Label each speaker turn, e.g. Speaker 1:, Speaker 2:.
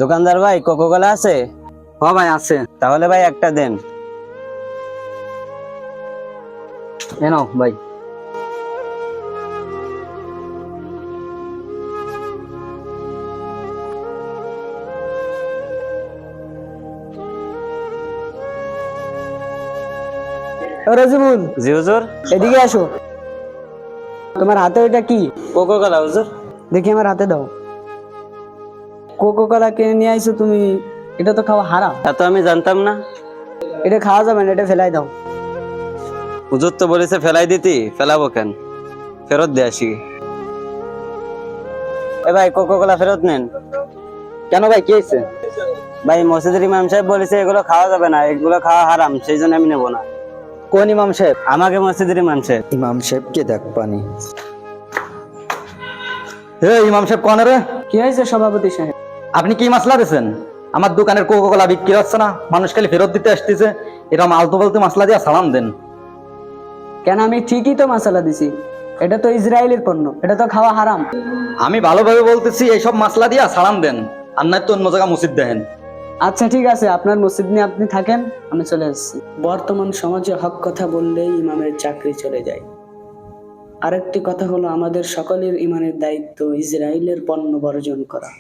Speaker 1: দোকানদার ভাই, Coca Cola আছে?
Speaker 2: হ ভাই আছে।
Speaker 1: তাহলে ভাই একটা দেন।
Speaker 2: এ নাও ভাই।
Speaker 3: রাজিবুল,
Speaker 1: জি হুজুর।
Speaker 3: এদিকে আসো। তোমার হাতে ওইটা কি?
Speaker 1: কোকো কোলা হুজুর।
Speaker 3: দেখি আমার হাতে দাও। কোকো কোলা কিনে নিয়ে আইছো তুমি, এটা তো খাওয়া হারাম।
Speaker 1: তা তো আমি জানতাম না।
Speaker 3: এটা খাওয়া যাবে না, এটা ফেলাই দাও।
Speaker 1: হুজুর তো বলেছে ফেলাই দিতি, ফেলাবো কেন? ফেরত দিয়ে আসি। এ ভাই, কোকো কোলা ফেরত নেন।
Speaker 2: কেন ভাই, কি হয়েছে?
Speaker 1: ভাই, মসজিদের ইমাম সাহেব বলেছে এগুলো খাওয়া যাবে না, এগুলো খাওয়া হারাম, সেই জন্য আমি নেবো না।
Speaker 2: কোন ইমাম সাহেব?
Speaker 1: আমাকে মসজিদের ইমাম সাহেব।
Speaker 2: ইমাম সাহেবকে দেখ পানি। ইমাম সাহেব কোন রে?
Speaker 3: কি হয়েছে সভাপতি সাহেব?
Speaker 2: আপনি কি মাসলা দিয়েছেন? আমার দোকানের কোকো কোলা বিক্রি হচ্ছে না, মানুষ খালি ফেরত দিতে আসতেছে। এরকম আলতু ফালতু মাসলা দিয়া সালাম দেন।
Speaker 3: কেন, আমি ঠিকই তো মশলা দিছি। এটা তো ইসরায়েলের পণ্য, এটা তো খাওয়া হারাম।
Speaker 2: আমি ভালোভাবে বলতেছি, এইসব মাসলা দিয়া সালাম দেন, আর নয় তো অন্য জায়গা মসজিদ দেখেন।
Speaker 3: আচ্ছা ঠিক আছে, আপনার মসজিদ নিয়ে আপনি থাকেন, আমি চলে আসছি। বর্তমান সমাজে হক কথা বললেই ইমামের চাকরি চলে যায়। আরেকটি কথা হলো, আমাদের সকলের ইমানের দায়িত্ব ইসরায়েলের পণ্য বর্জন করা।